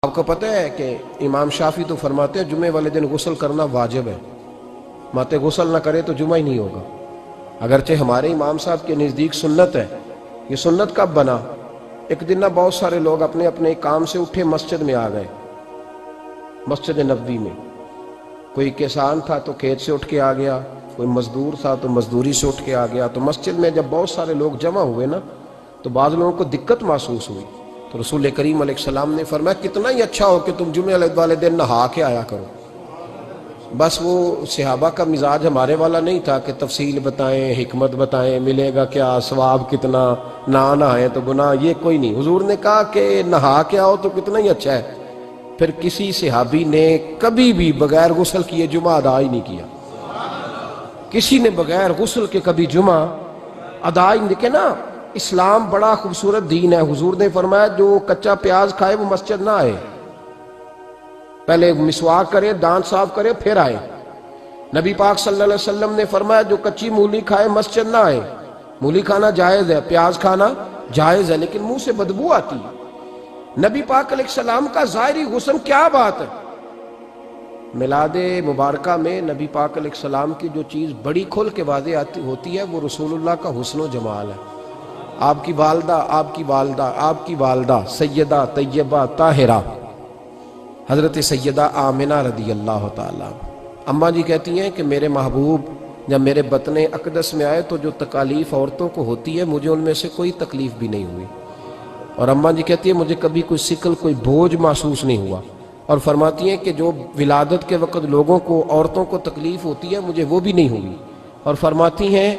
آپ کو پتہ ہے کہ امام شافعی تو فرماتے ہیں جمعے والے دن غسل کرنا واجب ہے، ماتے غسل نہ کرے تو جمعہ ہی نہیں ہوگا۔ اگرچہ ہمارے امام صاحب کے نزدیک سنت ہے۔ یہ سنت کب بنا؟ ایک دن نہ بہت سارے لوگ اپنے اپنے کام سے اٹھے مسجد میں آ گئے، مسجد نبوی میں۔ کوئی کسان تھا تو کھیت سے اٹھ کے آ گیا، کوئی مزدور تھا تو مزدوری سے اٹھ کے آ گیا۔ تو مسجد میں جب بہت سارے لوگ جمع ہوئے نا تو بعض لوگوں کو دقت محسوس ہوئی، تو رسول کریم علیہ السلام نے فرمایا کتنا ہی اچھا ہو کہ تم جمعے والے دن نہا کے آیا کرو۔ بس وہ صحابہ کا مزاج ہمارے والا نہیں تھا کہ تفصیل بتائیں، حکمت بتائیں، ملے گا کیا، ثواب کتنا، نہ نہائیں تو گناہ، یہ کوئی نہیں۔ حضور نے کہا کہ نہا کے آؤ تو کتنا ہی اچھا ہے۔ پھر کسی صحابی نے کبھی بھی بغیر غسل کیے جمعہ ادا ہی نہیں کیا، کسی نے بغیر غسل کے کبھی جمعہ ادا ہی نہیں۔ دیکھیں نا، اسلام بڑا خوبصورت دین ہے۔ حضور نے فرمایا جو کچا پیاز کھائے وہ مسجد نہ آئے، پہلے مسواک کرے، دانت صاف کرے پھر آئے۔ نبی پاک صلی اللہ علیہ وسلم نے فرمایا جو کچی مولی کھائے مسجد نہ آئے۔ مولی کھانا جائز ہے، پیاز کھانا جائز ہے، لیکن منہ سے بدبو آتی ہے۔ نبی پاک علیہ السلام کا ظاہری حسن کیا بات ہے۔ میلاد مبارکہ میں نبی پاک علیہ السلام کی جو چیز بڑی کھل کے واضح ہوتی ہے وہ رسول اللہ کا حسن و جمال ہے۔ آپ کی والدہ سیدہ طیبہ طاہرہ حضرت سیدہ آمنہ رضی اللہ تعالیٰ، اماں جی کہتی ہیں کہ میرے محبوب جب میرے بطن اقدس میں آئے تو جو تکالیف عورتوں کو ہوتی ہے مجھے ان میں سے کوئی تکلیف بھی نہیں ہوئی، اور اماں جی کہتی ہیں مجھے کبھی کوئی ثقل، کوئی بوجھ محسوس نہیں ہوا، اور فرماتی ہیں کہ جو ولادت کے وقت لوگوں کو، عورتوں کو تکلیف ہوتی ہے مجھے وہ بھی نہیں ہوئی، اور فرماتی ہیں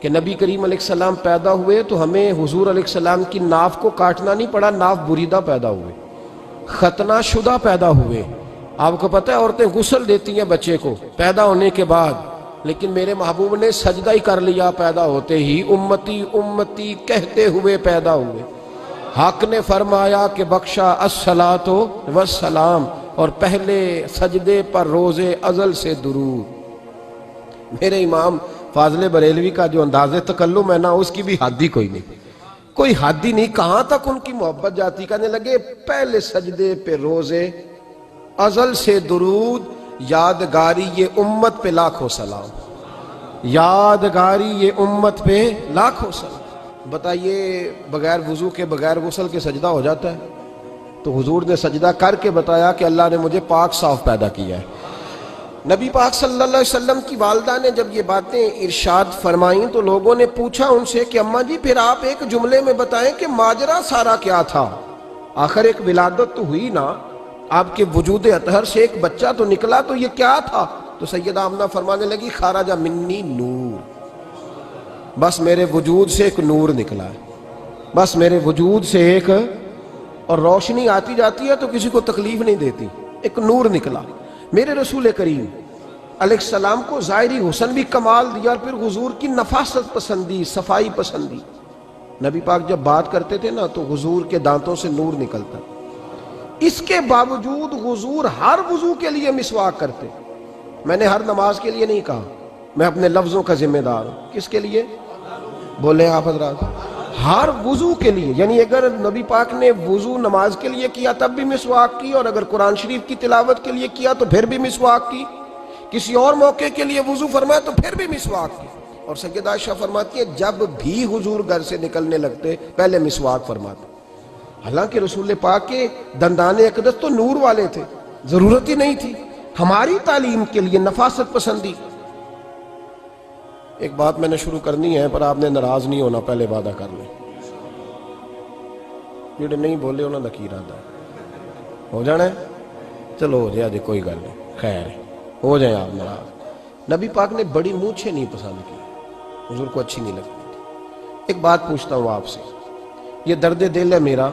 کہ نبی کریم علیہ السلام پیدا ہوئے تو ہمیں حضور علیہ السلام کی ناف کو کاٹنا نہیں پڑا، ناف بریدہ پیدا ہوئے، ختنہ شدہ پیدا ہوئے۔ آپ کو پتہ ہے عورتیں غسل دیتی ہیں بچے کو پیدا ہونے کے بعد، لیکن میرے محبوب نے سجدہ ہی کر لیا پیدا ہوتے ہی، امتی امتی کہتے ہوئے پیدا ہوئے۔ حق نے فرمایا کہ بخشا الصلاۃ والسلام، اور پہلے سجدے پر روز ازل سے درود۔ میرے امام فاضل بریلوی کا جو انداز تکلم ہے نا اس کی بھی حد ہی کوئی نہیں، کوئی حد ہی نہیں، کہاں تک ان کی محبت جاتی۔ کہنے لگے پہلے سجدے پہ روز ازل سے درود، یادگاری یہ امت پہ لاکھوں سلام، یادگاری یہ امت پہ لاکھوں سلام۔ بتائیے بغیر وضو کے، بغیر غسل کے سجدہ ہو جاتا ہے؟ تو حضور نے سجدہ کر کے بتایا کہ اللہ نے مجھے پاک صاف پیدا کیا ہے۔ نبی پاک صلی اللہ علیہ وسلم کی والدہ نے جب یہ باتیں ارشاد فرمائیں تو لوگوں نے پوچھا ان سے کہ اماں جی پھر آپ ایک جملے میں بتائیں کہ ماجرا سارا کیا تھا، آخر ایک ولادت تو ہوئی نا، آپ کے وجود اطہر سے ایک بچہ تو نکلا، تو یہ کیا تھا؟ تو سیدہ آمنہ فرمانے لگی خارج منی نور، بس میرے وجود سے ایک نور نکلا ہے، بس میرے وجود سے ایک، اور روشنی آتی جاتی ہے تو کسی کو تکلیف نہیں دیتی، ایک نور نکلا۔ میرے رسول کریم علیہ السلام کو ظاہری حسن بھی کمال دیا، اور پھر حضور کی نفاست پسندی، صفائی پسندی۔ نبی پاک جب بات کرتے تھے نا تو حضور کے دانتوں سے نور نکلتا، اس کے باوجود حضور ہر وضو کے لیے مسواک کرتے۔ میں نے ہر نماز کے لیے نہیں کہا، میں اپنے لفظوں کا ذمہ دار ہوں۔ کس کے لیے بولے آپ حضرات؟ ہر وضو کے لیے، یعنی اگر نبی پاک نے وضو نماز کے لیے کیا تب بھی مسواک کی، اور اگر قرآن شریف کی تلاوت کے لیے کیا تو پھر بھی مسواک کی، کسی اور موقع کے لیے وضو فرمایا تو پھر بھی مسواک کی۔ اور سیدہ عائشہ فرماتی ہے جب بھی حضور گھر سے نکلنے لگتے پہلے مسواک فرماتے، حالانکہ رسول پاک کے دندان اقدس تو نور والے تھے، ضرورت ہی نہیں تھی۔ ہماری تعلیم کے لیے نفاست پسندی۔ ایک بات میں نے شروع کرنی ہے پر آپ نے ناراض نہیں ہونا، پہلے وعدہ کر لیں، جڑے نہیں بولے انہوں نے کی ارادہ ہو جانا ہے، چلو ہو جائے، کوئی گل نہیں، خیر ہو جائیں آپ ناراض۔ نبی پاک نے بڑی مونچھیں نہیں پسند کی، حضور کو اچھی نہیں لگتی تھی۔ ایک بات پوچھتا ہوں آپ سے، یہ درد دل ہے میرا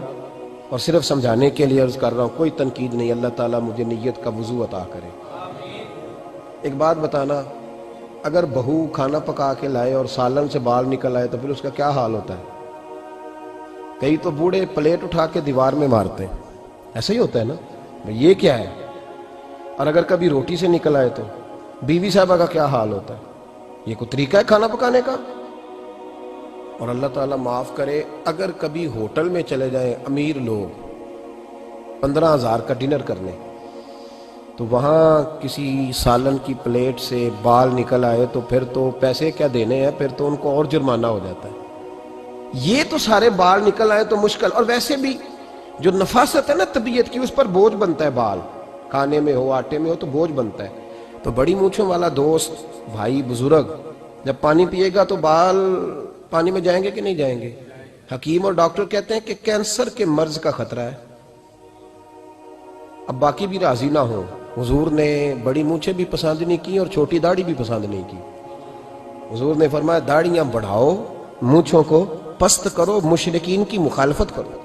اور صرف سمجھانے کے لیے عرض کر رہا ہوں، کوئی تنقید نہیں، اللہ تعالیٰ مجھے نیت کا وضو عطا کرے۔ ایک بات بتانا، اگر بہو کھانا پکا کے لائے اور سالن سے بال نکل آئے تو پھر اس کا کیا حال ہوتا ہے؟ کئی تو بوڑھے پلیٹ اٹھا کے دیوار میں مارتے ہیں، ایسا ہی ہوتا ہے نا، یہ کیا ہے؟ اور اگر کبھی روٹی سے نکل آئے تو بیوی صاحبہ کا کیا حال ہوتا ہے؟ یہ کوئی طریقہ ہے کھانا پکانے کا؟ اور اللہ تعالیٰ معاف کرے، اگر کبھی ہوٹل میں چلے جائیں امیر لوگ 15,000 کا ڈنر کرنے، تو وہاں کسی سالن کی پلیٹ سے بال نکل آئے تو پھر تو پیسے کیا دینے ہیں، پھر تو ان کو اور جرمانہ ہو جاتا ہے۔ یہ تو سارے بال نکل آئے تو مشکل، اور ویسے بھی جو نفاست ہے نا طبیعت کی، اس پر بوجھ بنتا ہے، بال کھانے میں ہو آٹے میں ہو تو بوجھ بنتا ہے۔ تو بڑی مونچھوں والا دوست بھائی بزرگ جب پانی پیے گا تو بال پانی میں جائیں گے کہ نہیں جائیں گے؟ حکیم اور ڈاکٹر کہتے ہیں کہ کینسر کے مرض کا خطرہ ہے۔ اب باقی بھی راضی نہ ہو، حضور نے بڑی مونچھیں بھی پسند نہیں کی اور چھوٹی داڑھی بھی پسند نہیں کی۔ حضور نے فرمایا داڑھیاں بڑھاؤ، مونچھوں کو پست کرو، مشرکین کی مخالفت کرو۔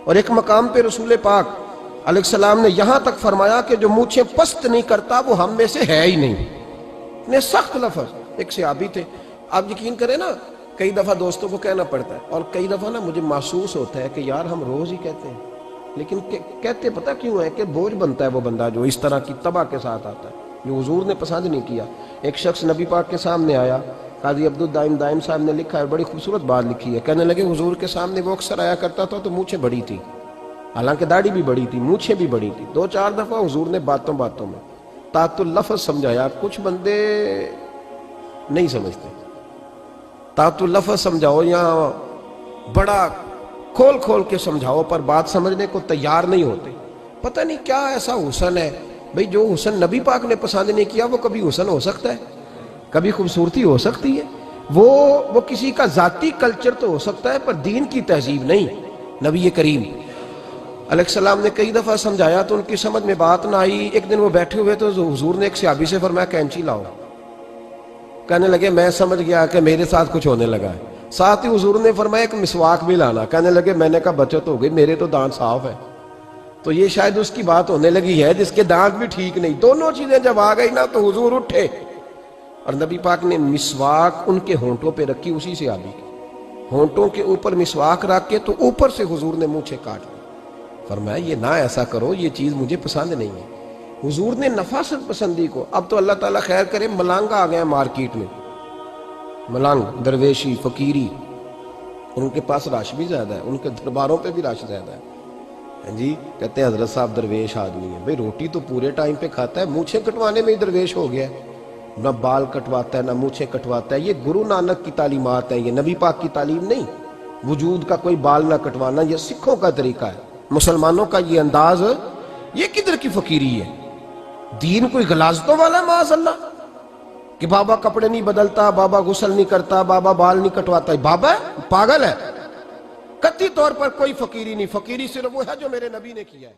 اور ایک مقام پہ رسول پاک علیہ السلام نے یہاں تک فرمایا کہ جو مونچھیں پست نہیں کرتا وہ ہم میں سے ہے ہی نہیں۔ اتنے سخت لفظ۔ ایک صحابی تھے، آپ یقین کریں نا، کئی دفعہ دوستوں کو کہنا پڑتا ہے، اور کئی دفعہ نا مجھے محسوس ہوتا ہے کہ یار ہم روز ہی کہتے ہیں، لیکن کہتے پتہ کیوں ہے کہ بوجھ بنتا ہے وہ بندہ جو اس طرح کی تباہ کے ساتھ آتا ہے، جو حضور نے پسند نہیں کیا۔ ایک شخص نبی پاک کے سامنے آیا، قاضی عبدالدائم دائم صاحب نے لکھا ہے، بڑی خوبصورت بات لکھی ہے، کہنے لگے حضور کے سامنے وہ اکثر آیا کرتا تھا تو مونچھیں بڑی تھی، حالانکہ داڑھی بھی بڑی تھی، مونچھیں بھی بڑی تھی۔ 2-4 دفعہ حضور نے باتوں باتوں میں تحت اللفظ سمجھایا۔ کچھ بندے نہیں سمجھتے، تحت اللفظ سمجھاؤ یا بڑا کھول کھول کے سمجھاؤ پر بات سمجھنے کو تیار نہیں ہوتے۔ پتہ نہیں کیا ایسا حسن ہے بھئی، جو حسن نبی پاک نے پسند نہیں کیا وہ کبھی حسن ہو سکتا ہے، کبھی خوبصورتی ہو سکتی ہے؟ وہ کسی کا ذاتی کلچر تو ہو سکتا ہے پر دین کی تہذیب نہیں۔ نبی کریم علیہ السلام نے کئی دفعہ سمجھایا تو ان کی سمجھ میں بات نہ آئی۔ ایک دن وہ بیٹھے ہوئے تو حضور نے ایک صحابی سے فرمایا کینچی لاؤ۔ کہنے لگے میں سمجھ گیا کہ میرے ساتھ کچھ ہونے لگا ہے۔ ساتھ ہی حضور نے فرمایا ایک مسواک بھی لانا۔ کہنے لگے میں نے کہا بچت ہو گئی، میرے تو دانت صاف ہے۔ تو یہ شاید اس کی بات ہونے لگی ہے جس کے دانت بھی ٹھیک نہیں۔ دونوں چیزیں جب آ گئی نا تو حضور اٹھے اور نبی پاک نے مسواک ان کے ہونٹوں پہ رکھی، اسی سے آبی کی ہونٹوں کے اوپر مسواک رکھ کے تو اوپر سے حضور نے مونچھیں کاٹ لی۔ فرمایا یہ نہ ایسا کرو، یہ چیز مجھے پسند نہیں ہے۔ حضور نے نفاست پسندی کو، اب تو اللہ تعالیٰ خیر کرے ملنگ آ گئے ہیں مارکیٹ میں، ملنگ درویشی فقیری، ان کے پاس رش بھی زیادہ ہے، ان کے درباروں پہ بھی رش زیادہ ہے۔ جی کہتے ہیں حضرت صاحب درویش آدمی ہے، بھئی روٹی تو پورے ٹائم پہ کھاتا ہے، مونچھیں کٹوانے میں ہی درویش ہو گیا ہے، نہ بال کٹواتا ہے نہ مونچھیں کٹواتا ہے۔ یہ گرو نانک کی تعلیمات ہے، یہ نبی پاک کی تعلیم نہیں۔ وجود کا کوئی بال نہ کٹوانا یہ سکھوں کا طریقہ ہے، مسلمانوں کا یہ انداز، یہ کدھر کی فقیری ہے؟ دین کوئی غلاظتوں والا معاذ اللہ کہ بابا کپڑے نہیں بدلتا، بابا غسل نہیں کرتا، بابا بال نہیں کٹواتا، بابا ہے پاگل ہے؟ قطعی طور پر کوئی فقیری نہیں، فقیری صرف وہ ہے جو میرے نبی نے کیا ہے۔